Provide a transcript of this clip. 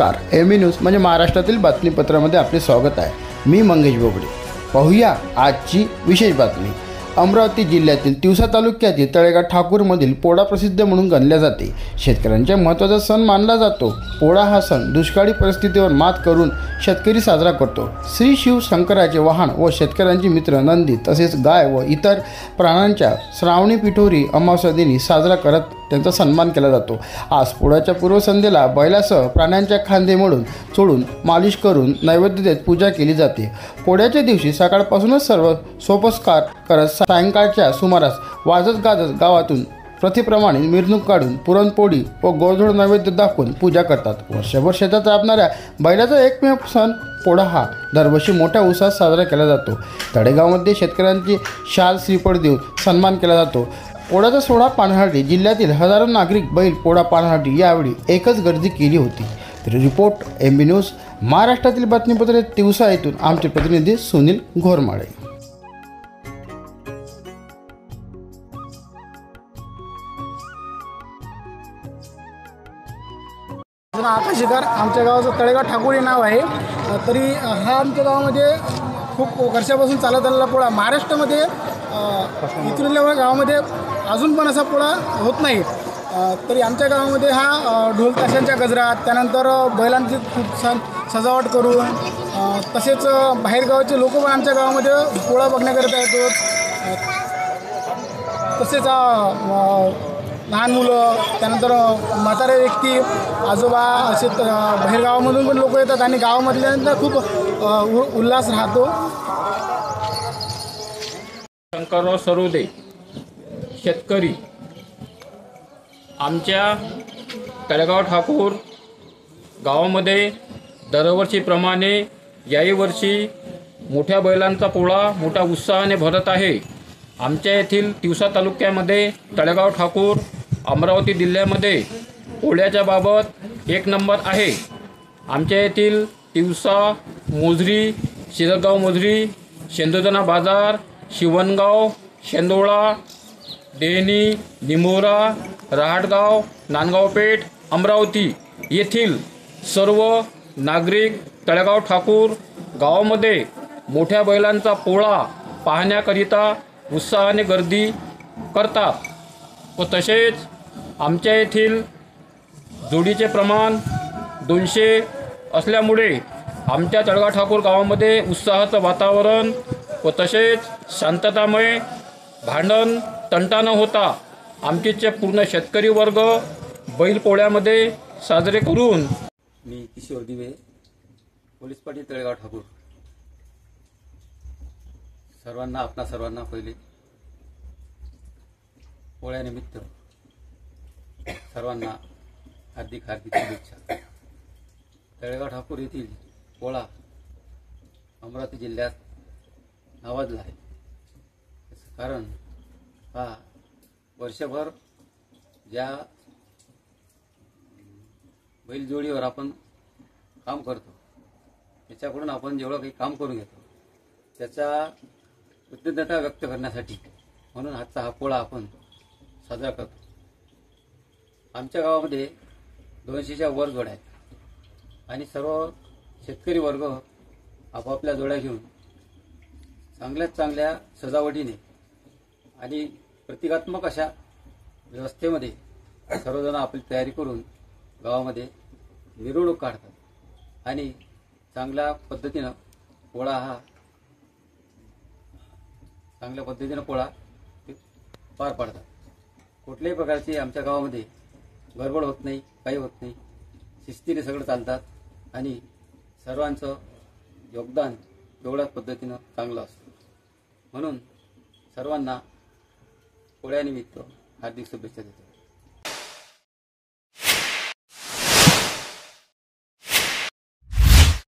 नमस्कार, M news म्हणजे महाराष्ट्रातील बातमीपत्रामध्ये आपले स्वागत आहे। मी मंगेश बोबडे। पाहूया आजची विशेष बातमी। अमरावती जिल्ह्यातील तिवसा तालुक्यातील तळेगाव ठाकूरमधील पोळा प्रसिद्ध म्हणून गणला जाते। शेतकऱ्यांचा महत्त्वाचा सण मानला जातो। पोळा हा सण दुष्काळी परिस्थितीवर मात करून शेतकरी साजरा करतो। श्री शिव शंकराचे वाहन व शेतकऱ्यांचे मित्र नंदी तसेच गाय व इतर प्राण्यांच्या श्रावणी पिठोरी अमावस्या दिनी साजरा करत त्यांचा सन्मान केला जातो। आज पोळ्याच्या पूर्वसंध्येला बैलासह प्राण्यांच्या खांदे मोडून चोळून मालिश करून नैवेद्य देत पूजा केली जाते। पोळ्याच्या दिवशी सकाळपासूनच सर्व सोपस्कार करत सायंकाळच्या सुमारास वाजत गाजत गावातून प्रथेप्रमाणे मिरवणूक काढून पुरणपोळी व गोडधोड नैवेद्य दाखवून पूजा करतात। वर्षभर शेतात राबणाऱ्या बैलाचा एकमेव सण पोळा हा दरवर्षी मोठ्या उत्साहात साजरा केला जातो। तळेगावमध्ये शेतकऱ्यांची शाल श्रीफळ देऊन सन्मान केला जातो। पोळ्याचा सोहळा पाहण्यासाठी जिल्ह्यातील हजारो नागरिक बैल पोळा पाहण्यासाठी यावेळी एकच गर्दी केली होती। तर रिपोर्ट एमबी न्यूज महाराष्ट्रातील बातमीपत्र तिवसा येथून आमचे प्रतिनिधी सुनील घोरमाळे। आकाश शिकार आमच्या गावाचं तळेगाव ठाकूर हे नाव आहे। तरी हा आमच्या गावामध्ये खूप वर्षापासून चालत आलेला पोळा महाराष्ट्रामध्ये इतरल्या गावामध्ये अजून पण असा पोळा होत नाही। तरी आमच्या गावामध्ये हा ढोल ताशांच्या गजरात त्यानंतर बैलांची खूप छान सजावट करून तसेच बाहेरगावाचे लोक पण आमच्या गावामध्ये पोळा बघण्याकरिता येतात। तसेच लहान मुलं त्यानंतर म्हातारे व्यक्ती आजोबा असे बाहेरगावामधून पण लोक येतात आणि गावामधल्यानंतर खूप उल्हास राहतो। शंकरराव सरोदे शेतकरी आमच्या तळेगाव ठाकूर गावामध्ये दरवर्षीप्रमाणे याही वर्षी मोठ्या बैलांचा पोळा मोठ्या उत्साहाने भरत आहे। आमच्या येथील तिवसा तालुक्यामध्ये तळेगाव ठाकूर अमरावती जिल्ह्यामध्ये पोळ्याच्या बाबत एक नंबर आहे। आमच्या येथील तिवसा मोझरी शिरगाव मोझरी शेंदोजना बाजार शिवणगाव शेंदोळा देहनी निमोरा रहाटगाव नांदगावपेठ अमरावती येथील सर्व नागरिक तळेगाव ठाकूर गावामध्ये मोठ्या बैलांचा पोळा पाहण्याकरिता उत्साहाने गर्दी करतात व तसेच आमच्या येथील जोडीचे प्रमाण 200 असल्यामुळे आमच्या तळेगाव ठाकूर गावामध्ये उत्साहाचं वातावरण व तसेच शांततामय भांडण तंटा न होता आमचे पूर्ण शेतकरी वर्ग बैल पोळ्यामध्ये साजरे करून। मी किशोर दिवे पोलीस पाटील तळेगाव ठाकूर आपणा सर्वांना पहिले पोळ्यानिमित्त सर्वांना हार्दिक शुभेच्छा। तळेगाव ठाकूर येथील पोळा अमरावती जिल्ह्यात नावाजला आहे। कारण हा वर्षभर ज्या बैलजोडीवर आपण काम करतो त्याच्याकडून आपण जेवढं काही काम करून घेतो त्याचा कृतज्ञता व्यक्त करण्यासाठी म्हणून आजचा हा पोळा आपण साजरा करतो। आमच्या गावामध्ये 200च्या वर जोड्या आहेत आणि सर्व शेतकरी वर्ग आपापल्या जोड्या घेऊन चांगल्यात चांगल्या सजावटीने आणि प्रतिकात्मक अशा व्यवस्थेमध्ये सर्वजण आपली तयारी करून गावामध्ये मिरवणूक काढतात आणि चांगल्या पद्धतीनं पोळा पार पाडतात। कुठल्याही प्रकारची आमच्या गावामध्ये गडबड होत नाही, काही होत नाही, शिस्तीने सगळं चालतात आणि सर्वांचं योगदान एवढ्याच पद्धतीनं चांगलं असतं। म्हणून सर्वांना पोळ्यानिमित्त हार्दिक शुभेच्छा देतो।